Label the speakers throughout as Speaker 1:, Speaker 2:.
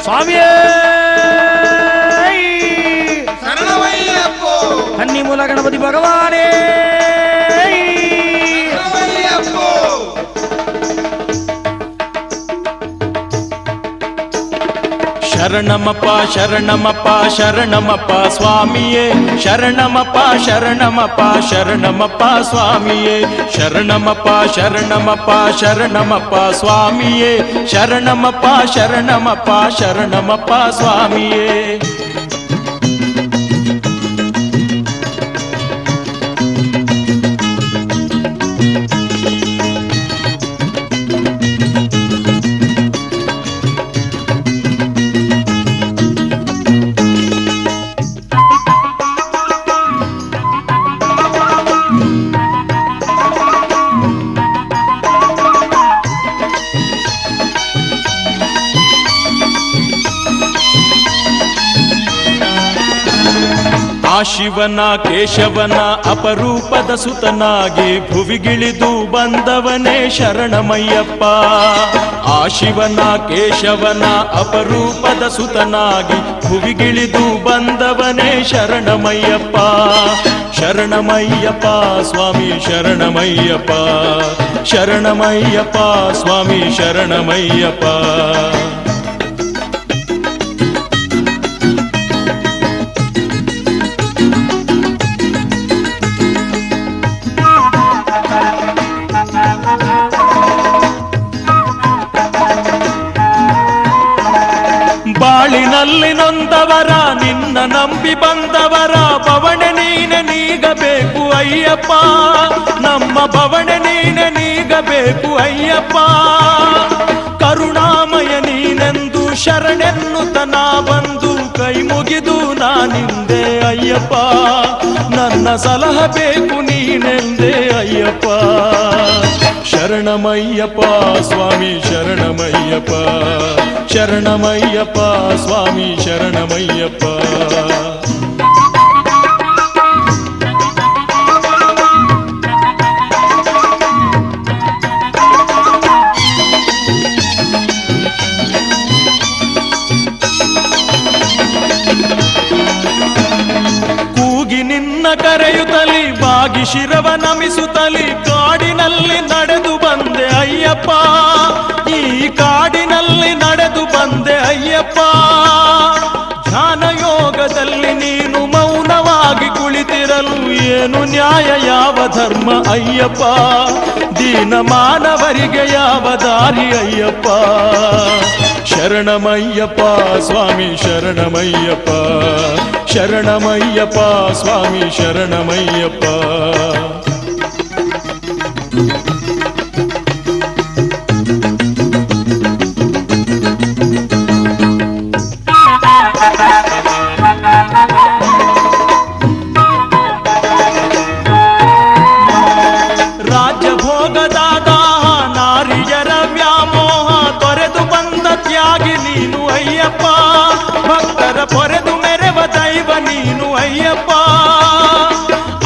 Speaker 1: ಸ್ವಾಮಿಯೇ ಕನ್ನಿ ಮೂಲ ಗಣಪತಿ ಭಗವಾನೇ ಶರಣಮಪ್ಪ ಶರಣಮಪ್ಪ ಶರಣಮಪ್ಪ ಸ್ವಾಮಿಯೇ ಶರಣಮಪ್ಪ ಶರಣಮಪ್ಪ ಶರಣಮಪ್ಪ ಸ್ವಾಮಿಯೇ ಶರಣಮಪ್ಪ ಶರಣಮಪ್ಪ ಶರಣಮಪ್ಪ ಸ್ವಾಮಿಯೇ ಶರಣಮಪ್ಪ ಶರಣಮಪ್ಪ ಶರಣಮಪ್ಪ ಸ್ವಾಮಿಯೇ ಶಿವನ ಕೇಶವನ ಅಪರೂಪದ ಸುತನಾಗಿ ಭುವಿಗಿಳಿದು ಬಂದವನೇ ಶರಣಮಯ್ಯಪ್ಪ ಆ ಶಿವನ ಕೇಶವನ ಅಪರೂಪದ ಸುತನಾಗಿ ಭುವಿಗಿಳಿದು ಬಂದವನೇ ಶರಣಮಯ್ಯಪ್ಪ ಶರಣಮಯ್ಯಪ್ಪ ಸ್ವಾಮಿ ಶರಣಮಯ್ಯಪ್ಪ ಶರಣಮಯ್ಯಪ್ಪ ಸ್ವಾಮಿ ಶರಣಮಯ್ಯಪ್ಪ ಬಾಳಿನಲ್ಲಿ ನೊಂದವರ ನಿನ್ನ ನಂಬಿ ಬಂದವರ ಬವಣೆ ನೀನೆ ನೀಗಬೇಕು ಅಯ್ಯಪ್ಪ ನಮ್ಮ ಬವಣೆ ನೀನೆ ನೀಗಬೇಕು ಅಯ್ಯಪ್ಪ ಕರುಣಾಮಯ ನೀನೆಂದು ಶರಣೆನ್ನುತನ ಬಂದು ಕೈ ಮುಗಿದು ನಾನಿಂದೆ ಅಯ್ಯಪ್ಪ ನನ್ನ ಸಲಹಬೇಕು ನೀನೆಂದೆ ಅಯ್ಯಪ್ಪ ಶರಣಮಯ್ಯಪ್ಪ ಸ್ವಾಮಿ ಶರಣಮಯ್ಯಪ್ಪ ಶರಣಮಯ್ಯಪ್ಪ ಸ್ವಾಮಿ ಶರಣಮಯ್ಯಪ್ಪ ಕೂಗಿ ನಿನ್ನ ಕರೆಯುತ್ತಲಿ ಬಾಗಿ ಶಿರವ ನಮಿಸುತ್ತಲಿ ಕಾಡಿನಲ್ಲಿ ನಡೆದು ಬಂದೆ ಅಯ್ಯಪ್ಪ ಈ ಕಾಡಿನಲ್ಲಿ ನಡೆದು ಬಂದೆ ಅಯ್ಯಪ್ಪ ಧ್ಯಾನ ಯೋಗದಲ್ಲಿ ನೀನು ಮೌನವಾಗಿ ಕುಳಿತಿರಲು ಏನು ನ್ಯಾಯ ಯಾವ ಧರ್ಮ ಅಯ್ಯಪ್ಪ ದೀನ ಮಾನವರಿಗೆ ಯಾವ ದಾರಿ ಅಯ್ಯಪ್ಪ ಶರಣಮಯ್ಯಪ್ಪ ಸ್ವಾಮಿ ಶರಣಮಯ್ಯಪ್ಪ ಶರಣಮಯ್ಯಪ್ಪ ಸ್ವಾಮಿ ಶರಣಮಯ್ಯಪ್ಪ ರಾಜ್ಯ ಭೋಗದ ದಾಹ ನಾರಿಯರ ವ್ಯಾಮೋಹ ತೊರೆದು ಬಂದ ತ್ಯಾಗಿ ನೀನು ಅಯ್ಯಪ್ಪ ಭಕ್ತರ ಪೊರೆದು ಮೆರೆವ ದೈವ ನೀನು ಅಯ್ಯಪ್ಪ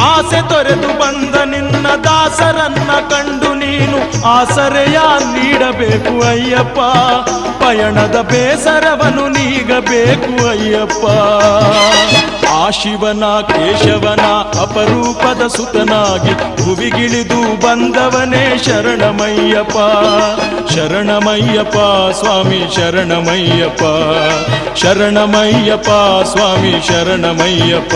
Speaker 1: ಆಸೆ ತೊರೆದು ಬಂದ ನಿನ್ನ ದಾಸರನ್ನ ಕಂಡು ನೀನು ಆಸರೆಯ ನೀಡಬೇಕು ಅಯ್ಯಪ್ಪ ಪಯಣದ ಬೇಸರವನ್ನು ನೀಗಬೇಕು ಅಯ್ಯಪ್ಪ ಆ ಶಿವನ ಕೇಶವನ ಅಪರೂಪದ ಸುತನಾಗಿ ಭುವಿಗಿಳಿದು ಬಂದವನೇ ಶರಣಮಯ್ಯಪ್ಪ ಶರಣಮಯ್ಯಪ್ಪ ಸ್ವಾಮಿ ಶರಣಮಯ್ಯಪ್ಪ ಶರಣಮಯ್ಯಪ್ಪ ಸ್ವಾಮಿ ಶರಣಮಯ್ಯಪ್ಪ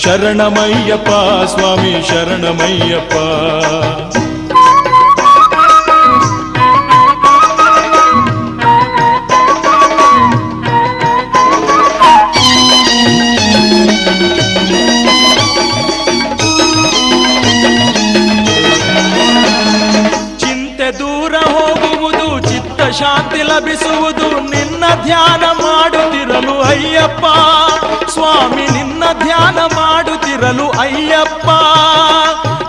Speaker 1: ಶರಣಮಯ್ಯಪ್ಪ ಸ್ವಾಮಿ ಶರಣಮಯ್ಯಪ್ಪ ಶಾಂತಿ ಲಭಿಸುವುದು ನಿನ್ನ ಧ್ಯಾನ ಮಾಡುತ್ತಿರಲು ಅಯ್ಯಪ್ಪ ಸ್ವಾಮಿ ನಿನ್ನ ಧ್ಯಾನ ಮಾಡುತ್ತಿರಲು ಅಯ್ಯಪ್ಪ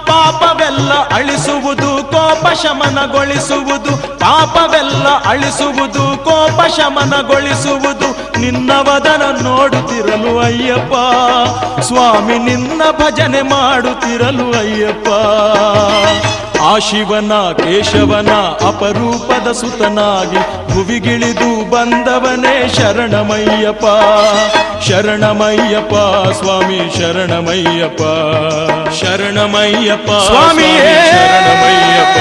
Speaker 1: ಪಾಪವೆಲ್ಲ ಅಳಿಸುವುದು ಕೋಪ ಶಮನಗೊಳಿಸುವುದು ಪಾಪವೆಲ್ಲ ಅಳಿಸುವುದು ಕೋಪ ಶಮನಗೊಳಿಸುವುದು ನಿನ್ನ ವದನ ನೋಡುತ್ತಿರಲು ಅಯ್ಯಪ್ಪ ಸ್ವಾಮಿ ನಿನ್ನ ಭಜನೆ ಮಾಡುತ್ತಿರಲು ಅಯ್ಯಪ್ಪ ಆ ಶಿವನ ಕೇಶವನ ಅಪರೂಪದ ಸುತನಾಗಿ ಭುವಿಗಿಳಿದು ಬಂದವನೇ ಶರಣಮಯ್ಯಪ್ಪ ಶರಣಮಯ್ಯಪ್ಪ ಸ್ವಾಮಿ ಶರಣಮಯ್ಯಪ್ಪ ಶರಣಮಯ್ಯಪ್ಪ ಸ್ವಾಮಿಯೇ ಶರಣಮಯ್ಯಪ್ಪ